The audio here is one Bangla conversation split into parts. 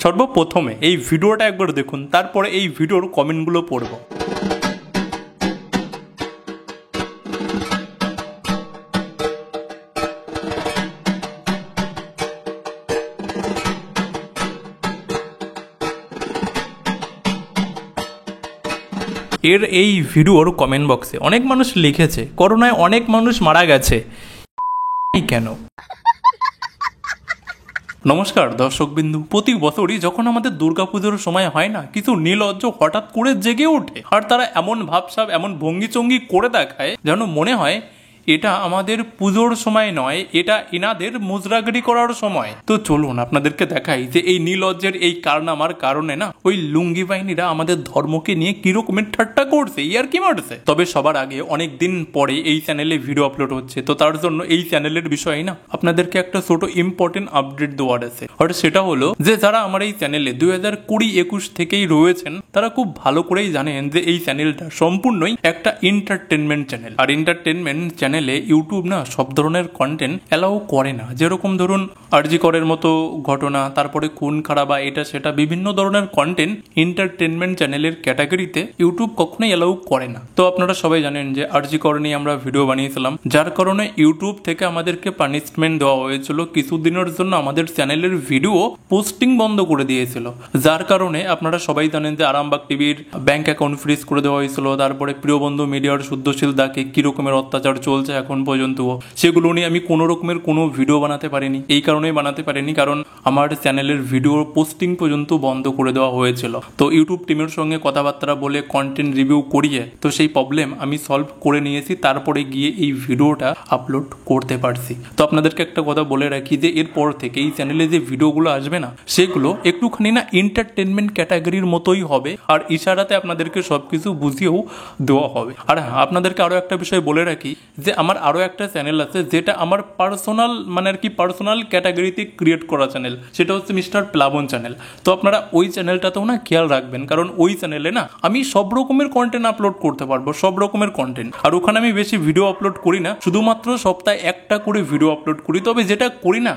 সর্বপ্রথমে এই ভিডিওটা একবার দেখুন, তারপরে এই ভিডিওর কমেন্টগুলো পড়ব। এর এই ভিডিওর কমেন্ট বক্সে অনেক মানুষ লিখেছে করোনায় অনেক মানুষ মারা গেছে, কেন? নমস্কার দর্শকবিন্দু, প্রতি বছরই যখন আমাদের দুর্গাপুজোর সময় হয় না, কিছু নীলজ্জ হঠাৎ করে জেগে ওঠে আর তারা এমন ভাবসাব এমন ভঙ্গিচঙ্গি করে দেখায় যেন মনে হয় এটা আমাদের পুজোর সময় নয়, এটা এনাদের মুজরাগিরি করার সময়। তো চলুন আপনাদেরকে দেখাই যে এই নীলজ্জের এই কারনামার কারণে না ওই লুঙ্গি বাহিনীরা আমাদের ধর্মকে নিয়ে কিরকমের ঠাট্টা করছে, ইয়ার কি মারছে। তবে সবার আগে অনেক দিন পরে এই চ্যানেলে ভিডিও আপলোড হচ্ছে, তো তার জন্য এই চ্যানেলের বিষয়ে না আপনাদেরকে একটা ছোট ইম্পর্টেন্ট আপডেট দেওয়ার আছে। আর সেটা হলো যে যারা আমার এই চ্যানেলে 2020-21 থেকেই রয়েছেন তারা খুব ভালো করেই জানেন যে এই চ্যানেলটা সম্পূর্ণই একটা এন্টারটেনমেন্ট চ্যানেল। আর এন্টারটেনমেন্ট চ্যানেলে ইউটিউব না সব ধরনের কন্টেন্ট অ্যালাউ করে না। যেরকম ধরুন আরজি করের মতো ঘটনা, তারপরে খুন খারাপ এটা সেটা বিভিন্ন ধরনের কন্টেন্ট এন্টারটেনমেন্ট চ্যানেলের ক্যাটাগরিতে ইউটিউব কখনোই অ্যালাউ করে না। তো আপনারা সবাই জানেন যে আরজি কর নিয়ে আমরা ভিডিও বানিয়েছিলাম, যার কারণে ইউটিউব থেকে আমাদেরকে পানিশমেন্ট দেওয়া হয়েছিল। কিছুদিনের জন্য আমাদের চ্যানেলের ভিডিও পোস্টিং বন্ধ করে দিয়েছিল, যার কারণে আপনারা সবাই জানেন যে আরামবাগ টিভির ব্যাংক অ্যাকাউন্ট ফ্রিজ করে দেওয়া হয়েছিল। তারপরে প্রিয়বন্ধু মিডিয়ার শুদ্ধশীল দাকে কি রকমের অত্যাচার চলছে এখন পর্যন্ত, সেগুলো নিয়ে আমি কোনো রকমের কোনো ভিডিও বানাতে পারিনি। এই কারণেই বানাতে পারিনি কারণ আমার চ্যানেলের ভিডিও পোস্টিং পর্যন্ত বন্ধ করে দেওয়া হয়েছিল। তো ইউটিউব টিমের সঙ্গে কথাবার্তা বলে কন্টেন্ট রিভিউ করিয়ে তো সেই প্রবলেম আমি সলভ করে নিয়েছি, তারপরে গিয়ে এই ভিডিওটা আপলোড করতে পারছি। তো আপনাদেরকে একটা কথা বলে রাখি যে এরপর থেকে এই চ্যানেলে যে ভিডিওগুলো আসবে না সেগুলো একটুখানি না এন্টারটেনমেন্ট ক্যাটাগরির মতোই হবে, আর ইশারাতে আপনাদেরকে সবকিছু বুঝিয়েও দেওয়া হবে। আর হ্যাঁ, আপনাদেরকে আরো একটা বিষয় বলে রাখি যে আমার আরো একটা চ্যানেল আছে যেটা আমার পার্সোনাল পার্সোনাল ক্যাটাগরিতে ক্রিয়েট করা চ্যানেল, সেটা হচ্ছে মিস্টার প্লাবন চ্যানেল। তো আপনারা ওই চ্যানেলটাতেও না খেয়াল রাখবেন, কারণ ওই চ্যানেলে না আমি সব রকমের কন্টেন্ট আপলোড করতে পারবো, সব রকমের কন্টেন্ট। আর ওখানে আমি বেশি ভিডিও আপলোড করি না, শুধুমাত্র সপ্তাহে একটা করে ভিডিও আপলোড করি। তবে যেটা করি না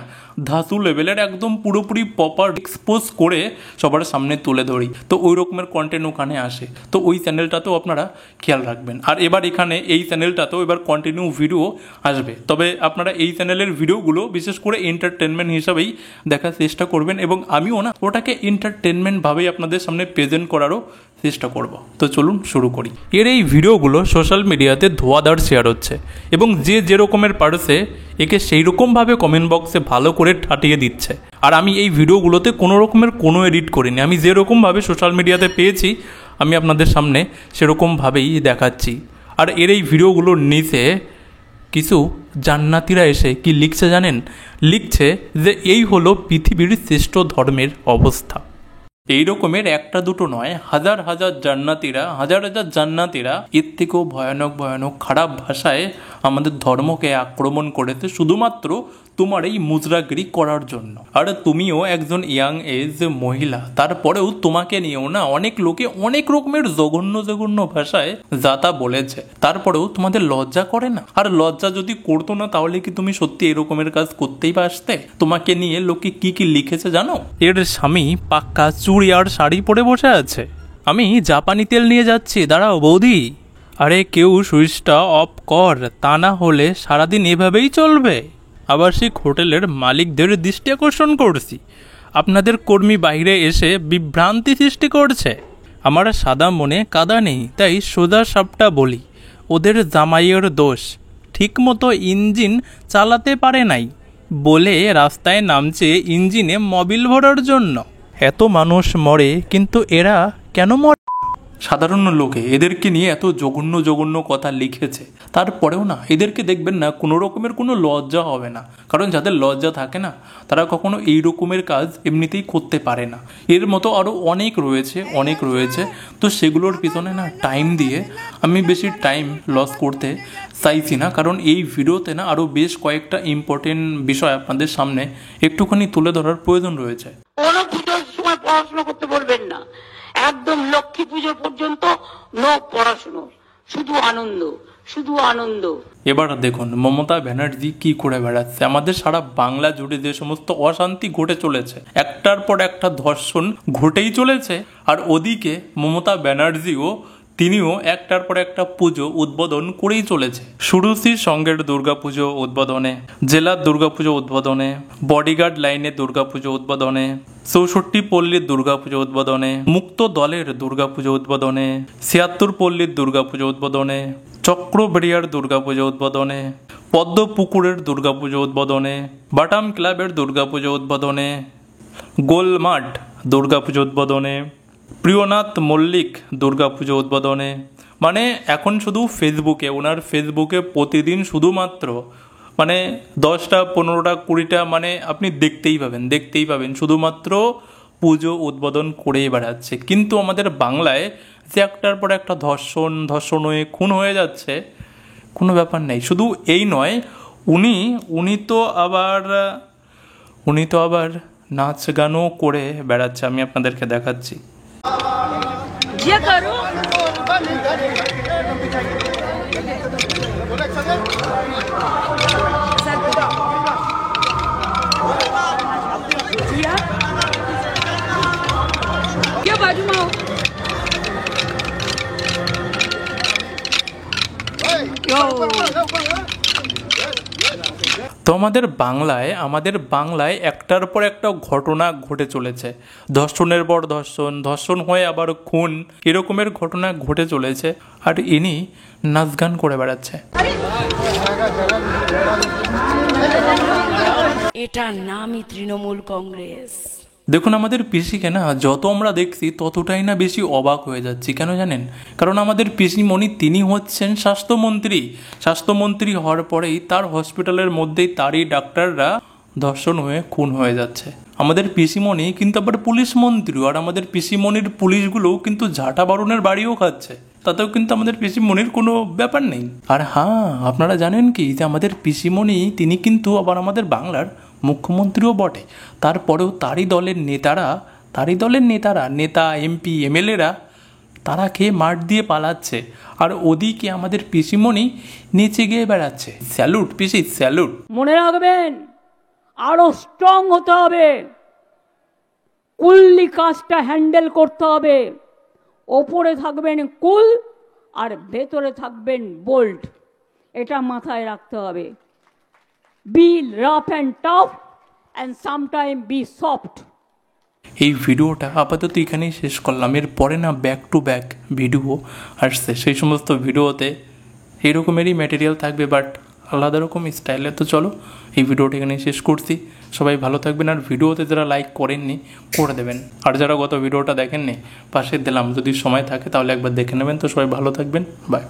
ধাসু লেভেলের একদম পুরোপুরি প্রপার এক্সপোজ করে সবার সামনে তুলে ধরি। তো ওই রকমের কন্টেন্ট ওখানে আসে, তো ওই চ্যানেলটাতেও আপনারা খেয়াল রাখবেন। আর এবার এখানে এই চ্যানেলটাতেও এবার কন্টিনিউ ভিডিও আসবে, তবে আপনারা এই চ্যানেলের ভিডিওগুলো বিশেষ করে এন্টারটেনমেন্ট হিসাবেই দেখার চেষ্টা করবেন, এবং আমিও না ওটাকে এন্টারটেনমেন্ট ভাবেই আপনাদের সামনে প্রেজেন্ট করারও চেষ্টা করব। তো চলুন শুরু করি। এর এই ভিডিওগুলো সোশ্যাল মিডিয়াতে ধোঁয়াদার শেয়ার হচ্ছে, এবং যে যেরকমের পারছে একে সেই রকমভাবে কমেন্ট বক্সে ভালো করে ঠাটিয়ে দিচ্ছে। আর আমি এই ভিডিওগুলোতে কোনো রকমের কোনো এডিট করিনি, আমি যেরকমভাবে সোশ্যাল মিডিয়াতে পেয়েছি আমি আপনাদের সামনে সেরকমভাবেই দেখাচ্ছি। আর এর এই ভিডিওগুলোর নিচে কিছু জান্নাতিরা এসে কি লিখছে জানেন? লিখছে যে এই হলো পৃথিবীর শ্রেষ্ঠ ধর্মের অবস্থা। এই রকমের একটা দুটো নয়, হাজার হাজার জান্নাতিরা এর থেকেও ভয়ানক ভয়ানক খারাপ ভাষায় আমাদের ধর্মকে আক্রমণ করেছে শুধুমাত্র তোমার এই মুজরাগিরি করার জন্য। আর তুমিও একজন ইয়াং এজ মহিলা, তারপরেও তোমাকে নিয়েও না অনেক লোকে অনেক রকমের জঘন্য জঘন্য ভাষায় যাতা বলেছে, তারপরেও তোমাদের লজ্জা করে না। আর লজ্জা যদি করতো না তাহলে কি তুমি সত্যি এরকমের কাজ করতেই পারতে? তোমাকে নিয়ে লোকে কি কি লিখেছে জানো? এর স্বামী পাক্কা চুড়ি আর শাড়ি পরে বসে আছে, আমি জাপানি তেল নিয়ে যাচ্ছি, দাঁড়াও বৌদি। আরে কেউ সুইচটা অফ কর, তা না হলে সারাদিন এভাবেই চলবে। আবাসিক হোটেলের মালিকদের দৃষ্টি আকর্ষণ করছি, আপনাদের কর্মী বাইরে এসে বিভ্রান্তি সৃষ্টি করছে। আমার সাদা মনে কাদা নেই, তাই সোজা সাপটা বলি, ওদের জামাইয়ের দোষ, ঠিকমতো ইঞ্জিন চালাতে পারে নাই বলে রাস্তায় নামছে ইঞ্জিনে মোবিল ভরার জন্য। এত মানুষ মরে কিন্তু এরা কেন মরে? সাধারণ লোকে এদেরকে নিয়ে এত জঘন্য জঘন্য কথা লিখেছে, তারপরেও না এদেরকে দেখবেন না কোনো রকমের কোনো লজ্জা হবে না, কারণ যাদের লজ্জা থাকে না তারা কখনো এই রকমের কাজ এমনিতেই করতে পারে না। এর মতো আরও অনেক রয়েছে। তো সেগুলোর পিছনে না টাইম দিয়ে আমি বেশি টাইম লস করতে চাইছি না, কারণ এই ভিডিওতে না আরও বেশ কয়েকটা ইম্পর্টেন্ট বিষয় আপনাদের সামনে একটুখানি তুলে ধরার প্রয়োজন রয়েছে। কোনো পুজোর সময় পড়াশোনা করতে বলবেন না, একদম লক্ষ্মী পুজো পর্যন্ত নো পড়াশুনো, শুধু আনন্দ, শুধু আনন্দ। এবার দেখুন মমতা ব্যানার্জি কি করে বেড়াচ্ছে। আমাদের সারা বাংলা জুড়ে যে সমস্ত অশান্তি ঘটে চলেছে, একটার পর একটা ধর্ষণ ঘটেই চলেছে, আর ওদিকে মমতা ব্যানার্জিও তিনিও একটার পর একটা পুজো উদ্বোধন করেই চলেছে। সুরুচির সঙ্গের দুর্গাপুজো উদ্বোধনে, জেলার দুর্গাপুজো উদ্বোধনে, বডিগার্ড লাইনের দুর্গাপুজো উদ্বোধনে, 64 পল্লীর দুর্গাপুজো উদ্বোধনে, মুক্ত দলের দুর্গাপুজো উদ্বোধনে, 76 পল্লীর দুর্গাপুজো উদ্বোধনে, চক্রবেড়িয়ার দুর্গাপুজো উদ্বোধনে, পদ্মপুকুরের দুর্গাপুজো উদ্বোধনে, বাটাম ক্লাবের দুর্গাপুজো উদ্বোধনে, গোলমাঠ দুর্গাপুজো উদ্বোধনে, প্রিয়নাথ মল্লিক দুর্গাপুজো উদ্বোধনে। মানে এখন শুধু ফেসবুকে, ওনার ফেসবুকে প্রতিদিন শুধুমাত্র মানে 10টা 15টা 20টা মানে আপনি দেখতেই পাবেন শুধুমাত্র পুজো উদ্বোধন করেই বেড়াচ্ছে। কিন্তু আমাদের বাংলায় যে একটার পর একটা ধর্ষণ হয়ে খুন হয়ে যাচ্ছে, কোনো ব্যাপার নেই। শুধু এই নয়, উনি তো আবার নাচ গানও করে বেড়াচ্ছে। আমি আপনাদেরকে দেখাচ্ছি। ये करो क्या बाजू में हो? তো আমাদের বাংলায় একটার পর একটা ঘটনা ঘটে চলেছে। ধর্ষণের পর ধর্ষণ হয়ে আবার খুন, এরকমের ঘটনা ঘটে চলেছে, আর ইনি নাচ গান করে বেড়াচ্ছে। এটার নামই তৃণমূল কংগ্রেস। দেখুন আমাদের পিসিকে না যত আমরা দেখছি ততটাই না বেশি অবাক হয়ে যাচ্ছি। কেন জানেন? কারণ আমাদের পিসিমণি তিনি হচ্ছেন স্বাস্থ্যমন্ত্রী হওয়ার পরেই তার হসপিটালের মধ্যেই তারই ডাক্তাররা ধর্ষণ হয়ে খুন হয়ে যাচ্ছে। আমাদের পিসিমণি কিন্তু আবার পুলিশ মন্ত্রী, আর আমাদের পিসিমণির পুলিশগুলোও কিন্তু ঝাঁটা বারণের বাড়িও খাচ্ছে, তাতেও কিন্তু আমাদের পিসিমণির কোনো ব্যাপার নেই। আর হ্যাঁ, আপনারা জানেন কি যে আমাদের পিসিমণি তিনি কিন্তু আবার আমাদের বাংলার মুখ্যমন্ত্রীও বটে। তারপরেও তারই দলের নেতারা নেতা এমপি এমএলএরা তারা খেয়ে মাঠ দিয়ে পালাচ্ছে, আর ওদিকে আমাদের পিসিমণি নেচে গিয়ে বেড়াচ্ছে। স্যালুট পিসি, স্যালুট। মনে রাখবেন, আরো স্ট্রং হতে হবে, কুললি কাজটা হ্যান্ডেল করতে হবে। ওপরে থাকবেন কুল আর ভেতরে থাকবেন বোল্ড, এটা মাথায় রাখতে হবে। Be rough and tough and sometime be soft. এই ভিডিওটা আপাতত এখানেই শেষ করলাম। এর পরে না ব্যাক টু ব্যাক ভিডিও আসছে, সেই সমস্ত ভিডিওতে এরকমেরই ম্যাটেরিয়াল থাকবে, বাট আলাদা রকম স্টাইলে। তো চলো এই ভিডিওটা এখানেই শেষ করছি। সবাই ভালো থাকবেন, আর ভিডিওতে যারা লাইক করেননি করে দেবেন, আর যারা গত ভিডিওটা দেখেননি পাশে দিলাম, যদি সময় থাকে তাহলে একবার দেখে নেবেন। তো সবাই ভালো থাকবেন, বাই।